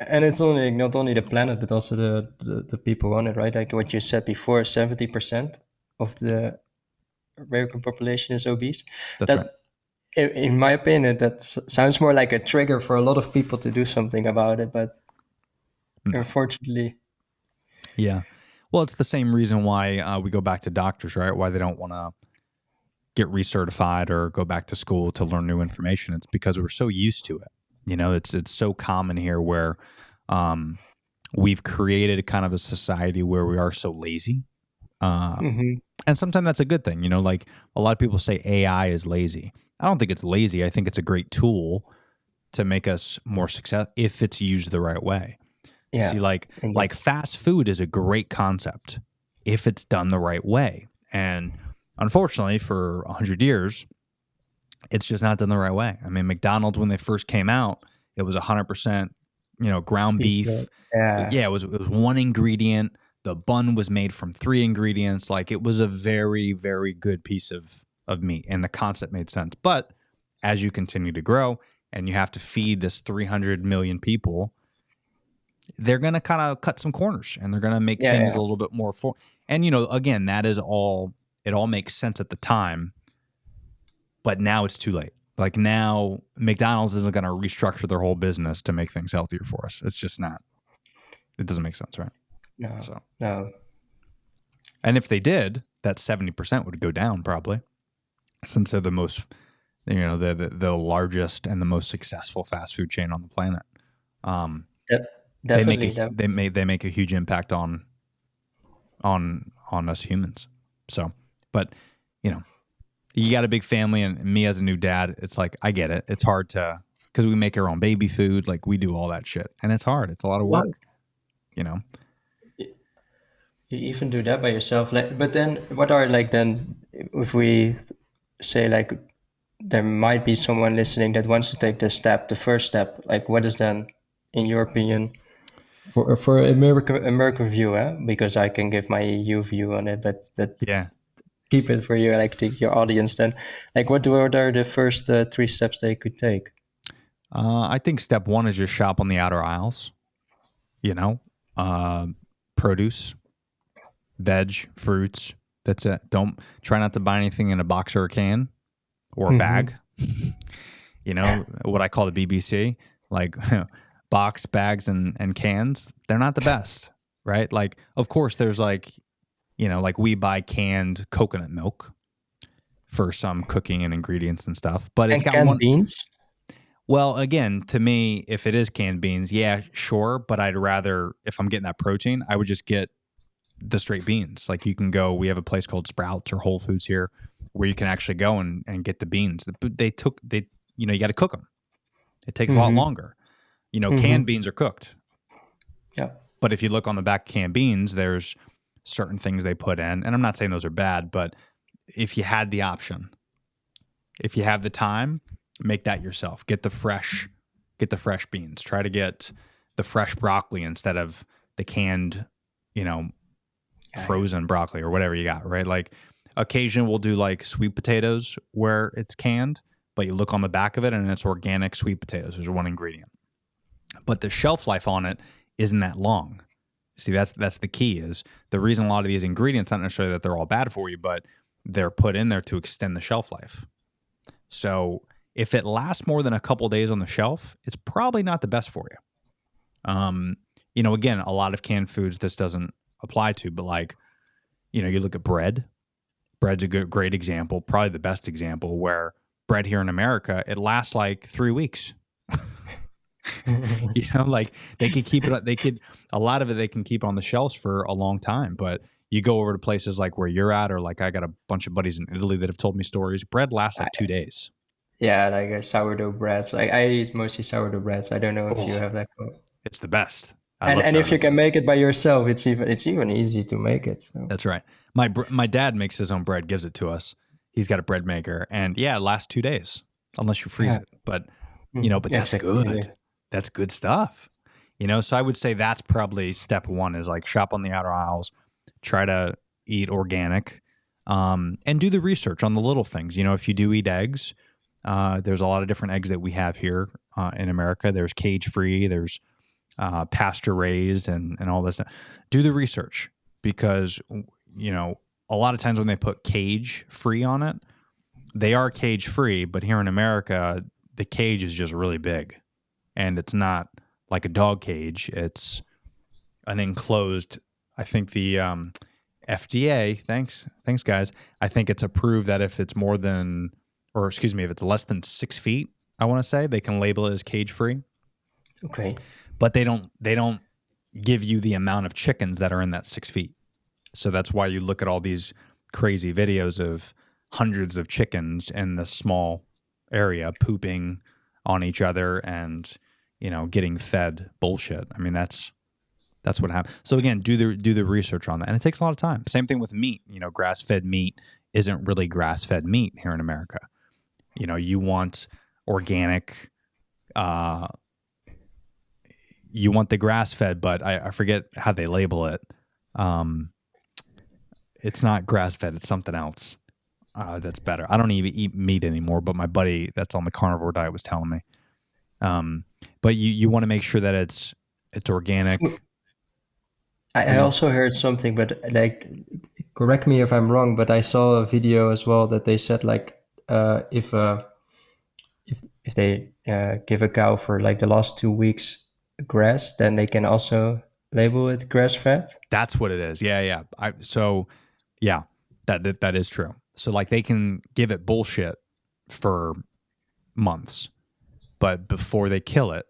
and it's only not only the planet but also the people on it, right? Like what you said before, 70% of the American population is obese. that's right. That, in my opinion, that sounds more like a trigger for a lot of people to do something about it. But unfortunately, Yeah. Well, it's the same reason why we go back to doctors, right? Why they don't want to get recertified or go back to school to learn new information. It's because we're so used to it. It's so common here where we've created kind of a society where we are so lazy. And sometimes that's a good thing. Like a lot of people say AI is lazy. I don't think it's lazy. I think it's a great tool to make us more successful if it's used the right way. yeah, See, like fast food is a great concept if it's done the right way. And unfortunately, for 100 years, it's just not done the right way. I mean, McDonald's, when they first came out, it was 100%, ground beef. yeah, It was one ingredient. The bun was made from 3 ingredients. Like, it was a very, very good piece of meat, and the concept made sense. But as you continue to grow and you have to feed this 300 million people, they're going to kind of cut some corners, and they're going to make things a little bit more and again, that is all, it all makes sense at the time, but now it's too late. Like now, McDonald's isn't going to restructure their whole business to make things healthier for us. It's just not. It doesn't make sense, right? No, So, no. and if they did, that 70% would go down probably, since they're the most, the largest and the most successful fast food chain on the planet. Definitely. They make a huge impact on us humans. So, but you got a big family, and me as a new dad, it's like, I get it. It's hard because we make our own baby food, like we do all that shit, and it's hard. It's a lot of work. Wow. You even do that by yourself. But then, what are then if we say there might be someone listening that wants to take this step, the first step. Like, what is then, in your opinion, for American view? Because I can give my EU view on it, but keep it for you, your audience. Then, what are the first 3 steps they could take? I think step 1 is just shop on the outer aisles. Produce, veg, fruits. That's it. Don't try not to buy anything in a box or a can or a bag. What I call the BBC, box, bags, and cans. They're not the best, right? Like, of course, there's we buy canned coconut milk for some cooking and ingredients and stuff, but it's got canned beans. Well, again, to me, if it is canned beans, yeah, sure. But I'd rather, if I'm getting that protein, I would just get the straight beans. Like you can go, we have a place called Sprouts or Whole Foods here where you can actually go and get the beans. You got to cook them. It takes a lot longer. Canned beans are cooked. Yeah. But if you look on the back of canned beans, there's certain things they put in. And I'm not saying those are bad, but if you had the option, if you have the time, make that yourself. Get the fresh beans. Try to get the fresh broccoli instead of the canned, frozen broccoli or whatever you got, right? Like occasionally we'll do sweet potatoes where it's canned, but you look on the back of it and it's organic sweet potatoes. There's one ingredient. But the shelf life on it isn't that long. See, that's the key. Is the reason a lot of these ingredients, not necessarily that they're all bad for you, but they're put in there to extend the shelf life. So if it lasts more than a couple days on the shelf, it's probably not the best for you. Again, a lot of canned foods this doesn't apply to, but you look at bread. Bread's a great example, probably the best example, where bread here in America, it lasts 3 weeks. They could keep it. A lot of it they can keep on the shelves for a long time. But you go over to places like where you're at, or I got a bunch of buddies in Italy that have told me stories. Bread lasts 2 days. Yeah, sourdough breads. I eat mostly sourdough breads. I don't know if you have that. It's the best. And if you can make it by yourself, it's even easy to make it. So. That's right. My dad makes his own bread, gives it to us. He's got a bread maker, and it lasts 2 days unless you freeze it. But but that's good. That's good stuff. So I would say that's probably step 1 is shop on the outer aisles, try to eat organic, and do the research on the little things. If you do eat eggs, there's a lot of different eggs that we have here in America. There's cage-free, there's pasture raised, and all this stuff. Do the research, because a lot of times when they put cage-free on it, they are cage-free, but here in America, the cage is just really big. And it's not like a dog cage. It's an enclosed, I think the FDA, thanks guys, I think it's approved that if it's if it's less than 6 feet, I want to say, they can label it as cage-free. Okay. But they don't give you the amount of chickens that are in that 6 feet. So that's why you look at all these crazy videos of hundreds of chickens in this small area pooping on each other and getting fed bullshit. I mean, that's what happens. So again, do the research on that, and it takes a lot of time. Same thing with meat. Grass-fed meat isn't really grass-fed meat here in America. You want organic. You want the grass-fed, but I forget how they label it. It's not grass-fed. It's something else that's better. I don't even eat meat anymore, but my buddy that's on the carnivore diet was telling me. But you want to make sure that it's organic. I also heard something, but correct me if I'm wrong, but I saw a video as well that they said if if they give a cow for like the last 2 weeks grass, then they can also label it grass fed. That's what it is. Yeah, yeah. Yeah, that is true. So like they can give it bullshit for months, but before they kill it,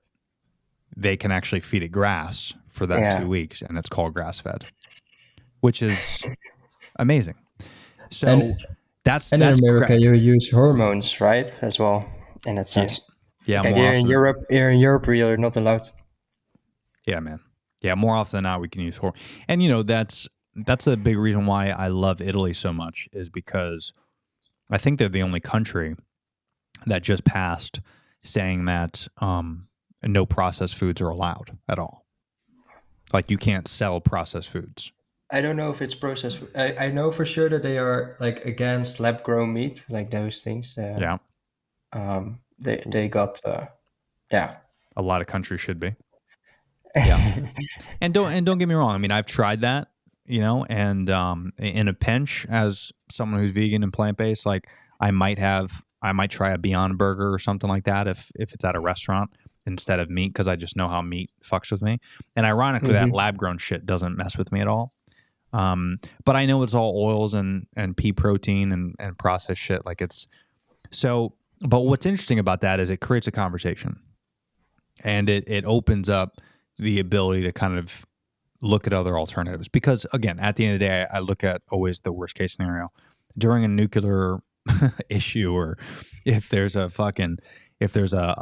they can actually feed it grass for that Yeah. 2 weeks, and it's called grass fed, which is amazing. So And that's in America, great. you use hormones, right, as well, in that Yeah, sense. yeah. Like More often, here in Europe, you're not allowed. yeah, man. Yeah, more often than not, we can use horse. And that's a big reason why I love Italy so much, is because I think they're the only country that just passed saying that no processed foods are allowed at all. Like you can't sell processed foods. I don't know if it's processed. I know for sure that they are like against lab grown meat, like those things. Yeah, They got yeah. a lot of countries should be. Yeah, and don't get me wrong. I mean, I've tried that, and in a pinch, as someone who's vegan and plant based, like I might try a Beyond Burger or something like that if it's at a restaurant instead of meat, because I just know how meat fucks with me. And ironically, that Mhm. lab grown shit doesn't mess with me at all. But I know it's all oils and pea protein and processed shit. Like it's so. But what's interesting about that is it creates a conversation, and it opens up the ability to kind of look at other alternatives. Because again, at the end of the day, I look at always the worst case scenario during a nuclear issue, or if there's a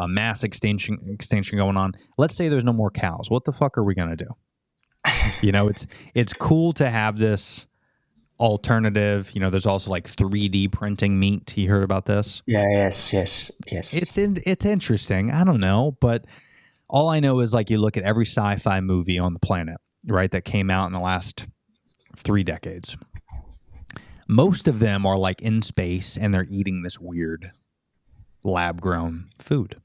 mass extinction going on. Let's say there's no more cows. What the fuck are we gonna do? It's cool to have this alternative. There's also like 3D printing meat. You heard about this? Yeah. Yes. It's interesting. I don't know, but all I know is like you look at every sci-fi movie on the planet, right, that came out in the last 3 decades. Most of them are like in space and they're eating this weird lab-grown food.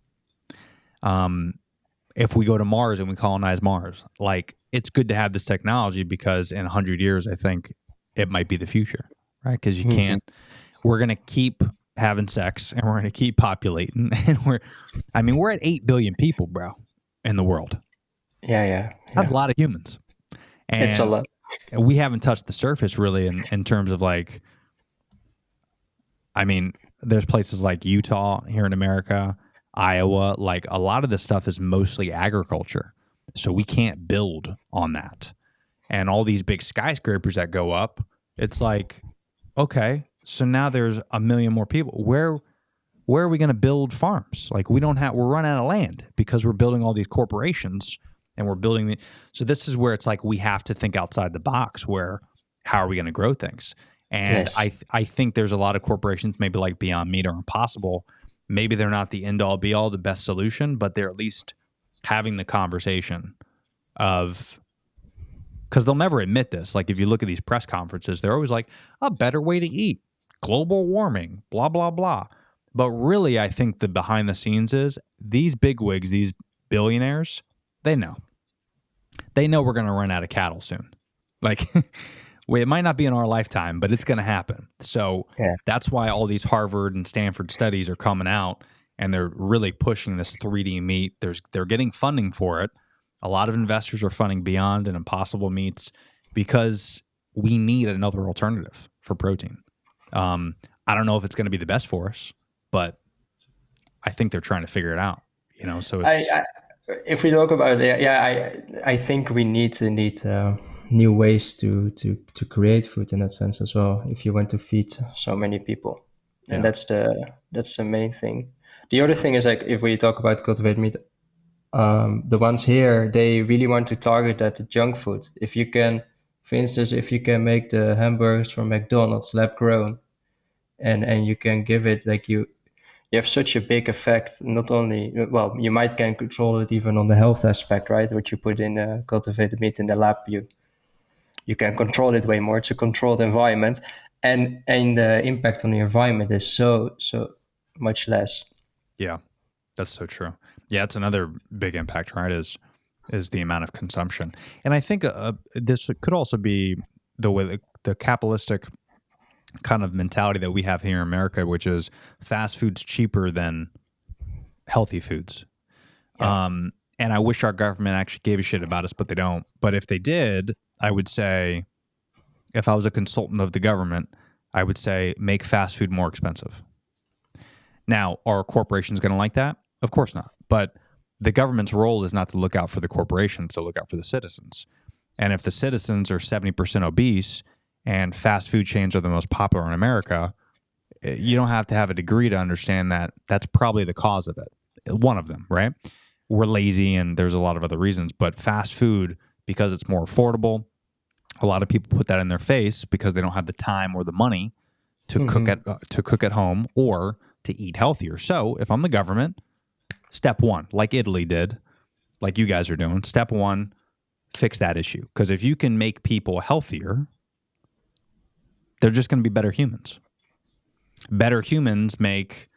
If we go to Mars and we colonize Mars, like it's good to have this technology, because in 100 years, I think it might be the future, right? Because you can't. We're gonna keep having sex and we're gonna keep populating, and we're at 8 billion people, bro, in the world. Yeah. That's a lot of humans, and It's a lot. we haven't touched the surface really in terms of like. There's places like Utah here in America, Iowa, like a lot of this stuff is mostly agriculture. So we can't build on that. And all these big skyscrapers that go up, it's like, okay, so now there's a million more people. Where are we going to build farms? Like we're running out of land because we're building all these corporations and we're building. So this is where it's like we have to think outside the box, where how are we going to grow things? And Yes. I think there's a lot of corporations, maybe like Beyond Meat or Impossible. Maybe they're not the end all be all, the best solution, but they're at least having the conversation of, because they'll never admit this. Like if you look at these press conferences, they're always like a better way to eat, global warming, blah, blah, blah. But really, I think the behind the scenes is these bigwigs, these billionaires, they know we're going to run out of cattle soon. Like, it might not be in our lifetime, but it's going to happen. So Yeah. that's why all these Harvard and Stanford studies are coming out, and they're really pushing this 3D meat. They're getting funding for it. A lot of investors are funding Beyond and Impossible Meats because we need another alternative for protein. I don't know if it's going to be the best for us, but I think they're trying to figure it out. So it's If we talk about it, I think we need new ways to create food in that sense as well. If you want to feed so many people, and Yeah. that's the main thing. The other thing is like if we talk about cultivated meat, the ones here they really want to target that junk food. If you can, for instance, if you can make the hamburgers from McDonald's lab grown, and you can give it like you have such a big effect. Not only, well, you might can control it even on the health aspect, right? What you put in cultivated meat in the lab, you can control it way more. It's a controlled environment, and the impact on the environment is so much less. Yeah, that's so true. Yeah, it's another big impact, right? Is the amount of consumption, and I think this could also be the way the capitalistic kind of mentality that we have here in America, which is fast food's cheaper than healthy foods. Yeah. And I wish our government actually gave a shit about us, but they don't. But if they did, I would say, if I was a consultant of the government, I would say make fast food more expensive. Now, are corporations going to like that? Of course not. But the government's role is not to look out for the corporations, to look out for the citizens. And if the citizens are 70% obese and fast food chains are the most popular in America, you don't have to have a degree to understand that that's probably the cause of it. One of them, right? We're lazy and there's a lot of other reasons, but fast food, because it's more affordable, a lot of people put that in their face because they don't have the time or the money to cook at home or to eat healthier. So if I'm the government, step one, like Italy did, like you guys are doing, step one, fix that issue. Because if you can make people healthier, they're just going to be better humans. Better humans make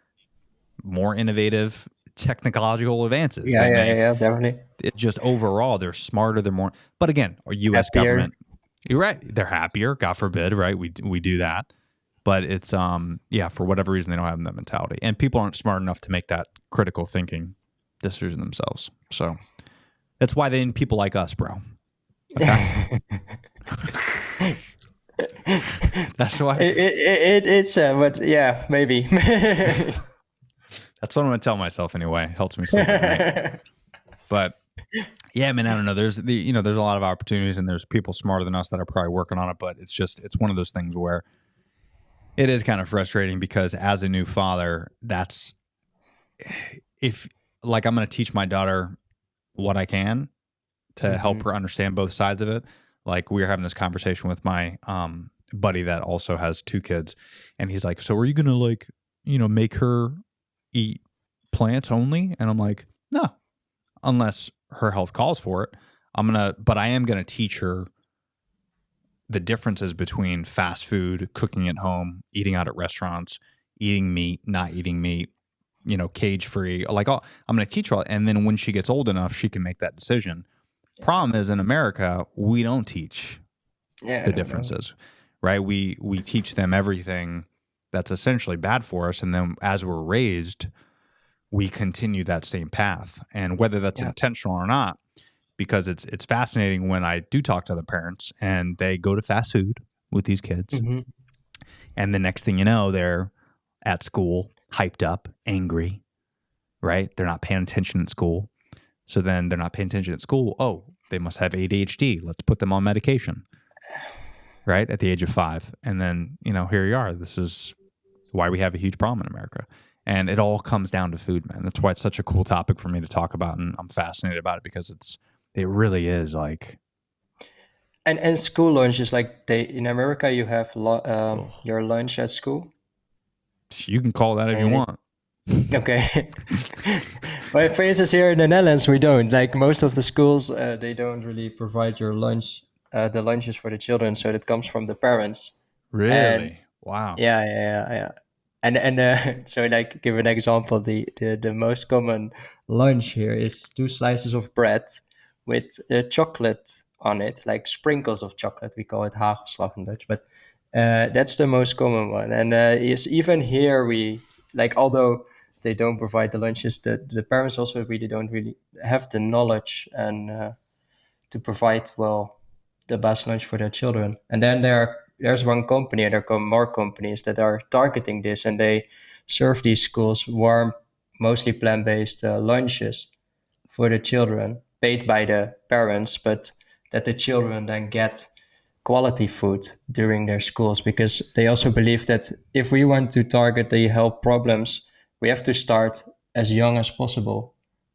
more innovative technological advances. Yeah, definitely. It just overall, they're smarter, they're more. But again, our U.S. Happier. government, you're right, they're happier. God forbid, right? We do that, but it's for whatever reason they don't have that mentality, and people aren't smart enough to make that critical thinking decision themselves. So that's why they need people like us, bro. Okay? That's why. It's but yeah, maybe. That's what I'm gonna tell myself anyway. It helps me sleep at night. But yeah, man, I don't know. There's there's a lot of opportunities, and there's people smarter than us that are probably working on it. But it's one of those things where it is kind of frustrating because as a new father, that's if like I'm gonna teach my daughter what I can to help her understand both sides of it. Like we were having this conversation with my buddy that also has 2 kids, and he's like, "So are you gonna make her eat plants only?" And I'm like, "No, unless her health calls for it. But I am gonna teach her the differences between fast food, cooking at home, eating out at restaurants, eating meat, not eating meat, cage free. I'm gonna teach her, and then when she gets old enough, she can make that decision." Problem is in America, we don't teach the differences, right? We teach them everything that's essentially bad for us, and then as we're raised, we continue that same path. And whether that's intentional or not, because it's fascinating when I do talk to other parents and they go to fast food with these kids, and the next thing you know, they're at school, hyped up, angry, right? They're not paying attention at school. So then they're not paying attention at school. Oh, they must have ADHD. Let's put them on medication, right? At the age of 5. And then, here you are. This is why we have a huge problem in America. And it all comes down to food, man. That's why it's such a cool topic for me to talk about. And I'm fascinated about it because it really is like. And school lunches, like in America, you have your lunch at school. You can call that if you want. Okay. But for instance, here in the Netherlands, we don't. Like most of the schools, they don't really provide your lunch, the lunches for the children. So that comes from the parents. Really? And, wow. Yeah. And so like give an example, the most common lunch here is 2 slices of bread with chocolate on it, like sprinkles of chocolate. We call it hagelslag in Dutch, but that's the most common one. And even here we although they don't provide the lunches, the parents also don't really have the knowledge and to provide the best lunch for their children. And then there's one company, and there come more companies that are targeting this, and they serve these schools warm, mostly plant-based lunches for the children, paid by the parents, but that the children then get quality food during their schools, because they also believe that if we want to target the health problems, we have to start as young as possible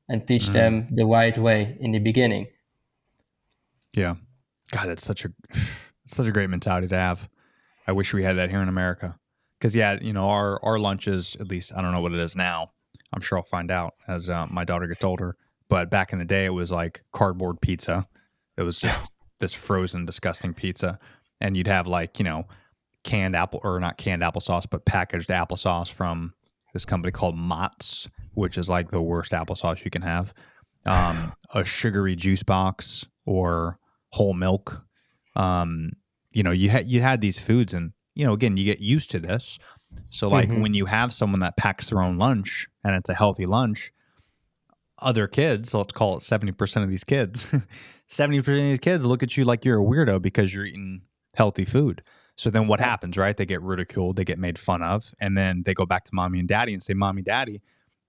and teach them the right way in the beginning. Yeah. God, that's such a great mentality to have. I wish we had that here in America. Because our lunches, at least I don't know what it is now. I'm sure I'll find out as my daughter gets older. But back in the day, it was like cardboard pizza. It was just this frozen, disgusting pizza, and you'd have canned not canned applesauce, but packaged applesauce from this company called Mott's, which is like the worst applesauce you can have. A sugary juice box or whole milk. You had these foods, and again, you get used to this. So when you have someone that packs their own lunch and it's a healthy lunch, other kids, so let's call it 70% of these kids, 70% of these kids look at you like you're a weirdo because you're eating healthy food. So then what happens, right? They get ridiculed, they get made fun of, and then they go back to mommy and daddy and say, Mommy, Daddy,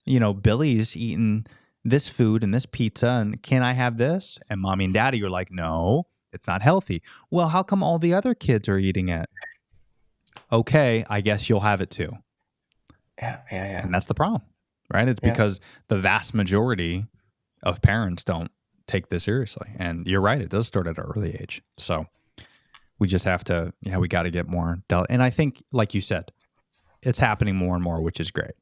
Billy's eating this food and this pizza, and can I have this? And mommy and daddy are like, no, it's not healthy. Well, how come all the other kids are eating it? Okay, I guess you'll have it too. Yeah. And that's the problem, right? It's because the vast majority of parents don't take this seriously. And you're right, it does start at an early age. So we just have to, we got to get more. And I think, like you said, it's happening more and more, which is great.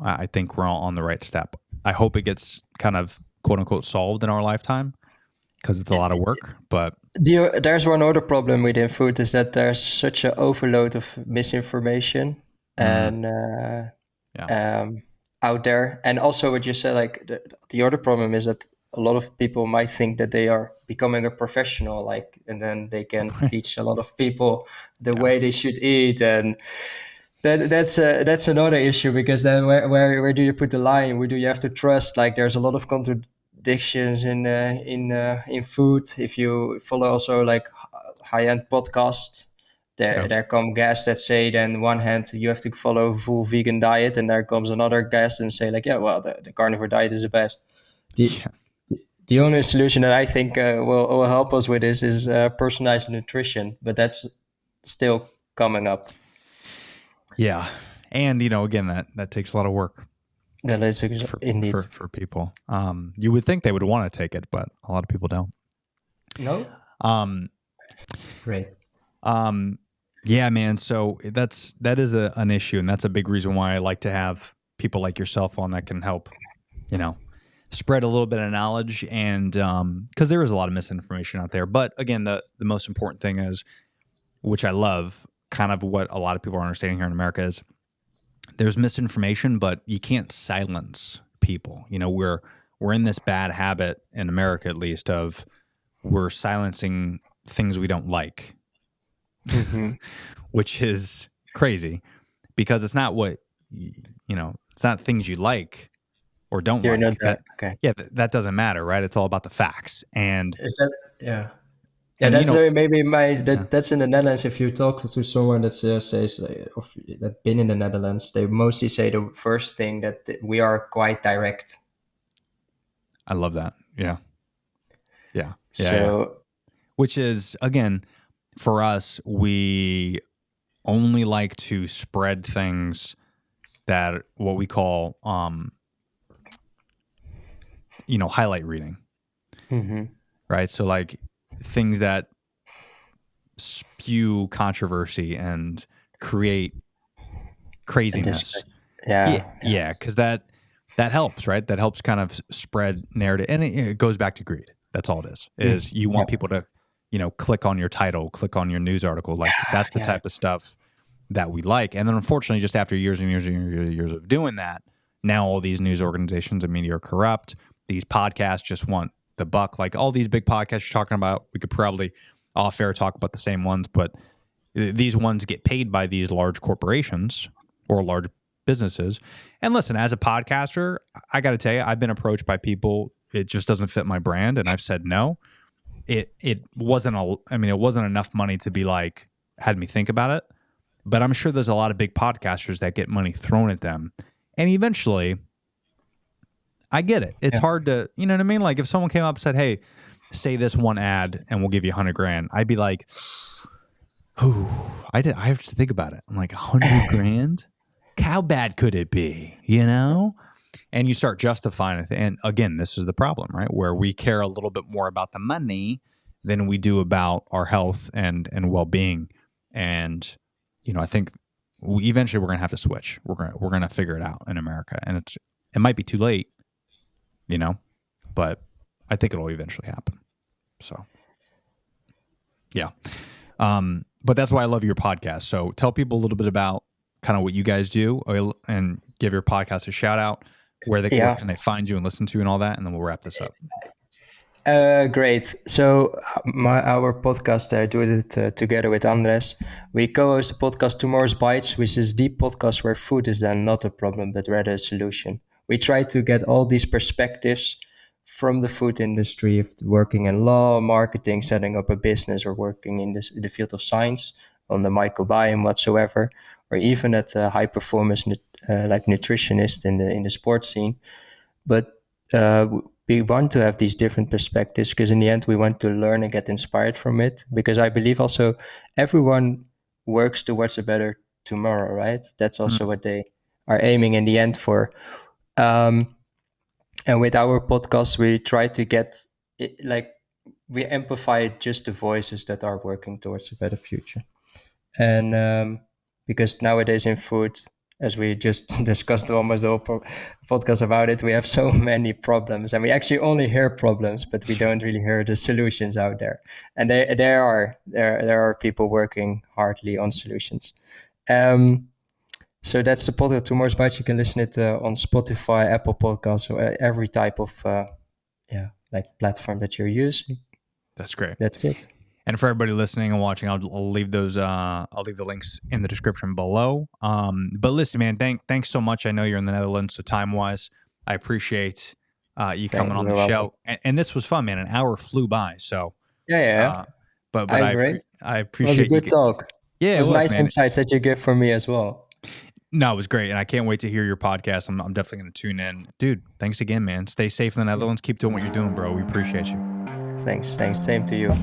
I think we're all on the right step. I hope it gets kind of quote unquote solved in our lifetime because it's a lot of work. But there's one other problem within food is that there's such an overload of misinformation and out there. And also what you said, like the other problem is that a lot of people might think that they are becoming a professional, and then they can teach a lot of people the way they should eat. And that's another issue, because then where do you put the line? Where do you have to trust? Like there's a lot of contradictions in food. If you follow also like high-end podcasts, there come guests that say, then one hand you have to follow a full vegan diet, and there comes another guest and say like, the carnivore diet is the best. The only solution that I think will help us with this is personalized nutrition, but that's still coming up. Yeah. And, again, that takes a lot of work. That is indeed for people. You would think they would want to take it, but a lot of people don't. No? Great. Yeah, man. So that is an issue, and that's a big reason why I like to have people like yourself on that can help, spread a little bit of knowledge, and because there is a lot of misinformation out there. But again, the most important thing is, which I love, kind of what a lot of people are understanding here in America is there's misinformation, but you can't silence people. We're in this bad habit in America, at least, of we're silencing things we don't like, which is crazy because it's not what, it's not things you like or don't You're like. not that. Okay. Yeah, that doesn't matter, right? It's all about the facts. And is that, yeah. Yeah, that's maybe that's in the Netherlands. If you talk to someone that says that been in the Netherlands, they mostly say the first thing that we are quite direct. I love that. Yeah. Which is, again, for us, we only like to spread things that what we call, highlight reading. Right. So like things that spew controversy and create craziness. Yeah. Because that helps, right? That helps kind of spread narrative, and it goes back to greed. That's all it is you want people to, click on your title, click on your news article. Like that's the type of stuff that we like. And then unfortunately, just after years and years and years of doing that, now all these news organizations and media are corrupt. These podcasts just want the buck. Like all these big podcasts you're talking about, we could probably off air talk about the same ones, but these ones get paid by these large corporations or large businesses. And listen, as a podcaster, I got to tell you, I've been approached by people. It just doesn't fit my brand, and I've said no. It wasn't it wasn't enough money to be like had me think about it. But I'm sure there's a lot of big podcasters that get money thrown at them, and eventually, I get it. It's hard to, you know what I mean? Like if someone came up and said, "Hey, say this one ad, and we'll give you $100,000," I'd be like, "Ooh, I have to think about it." I'm like, $100,000? How bad could it be? And you start justifying it. And again, this is the problem, right? Where we care a little bit more about the money than we do about our health and well-being. And, I think eventually we're going to have to switch. We're going to figure it out in America. And it might be too late, but I think it'll eventually happen. So, yeah. But that's why I love your podcast. So tell people a little bit about kind of what you guys do and give your podcast a shout out. Where can they find you and listen to you and all that, and then we'll wrap this up. Great. So our podcast, I do it together with Andres. We co-host the podcast Tomorrow's Bites, which is the podcast where food is then not a problem, but rather a solution. we try to get all these perspectives from the food industry, if working in law, marketing, setting up a business, or working in the field of science on the microbiome whatsoever, or even at a high performance like nutritionist in the sports scene. But we want to have these different perspectives because in the end we want to learn and get inspired from it, because I believe also everyone works towards a better tomorrow, right? That's also what they are aiming in the end for. And with our podcast we try to get it, like, we amplify just the voices that are working towards a better future. And because nowadays in food, as we just discussed almost the whole podcast about it, we have so many problems, and we actually only hear problems, but we don't really hear the solutions out there. And there are people working hardly on solutions. So that's the podcast Tomorrow's Bites. You can listen it on Spotify, Apple Podcasts, or every type of like platform that you're using. That's great. That's it. And for everybody listening and watching, I'll leave those. I'll leave the links in the description below. But listen, man, thanks so much. I know you're in the Netherlands, so time wise, I appreciate you coming on the show. And this was fun, man. An hour flew by. So yeah. But I appreciate. It was a good talk. Yeah, it was nice man. Insights that you give for me as well. No, it was great, and I can't wait to hear your podcast. I'm definitely going to tune in, dude. Thanks again, man. Stay safe in the Netherlands. Keep doing what you're doing, bro. We appreciate you. Thanks. Same to you.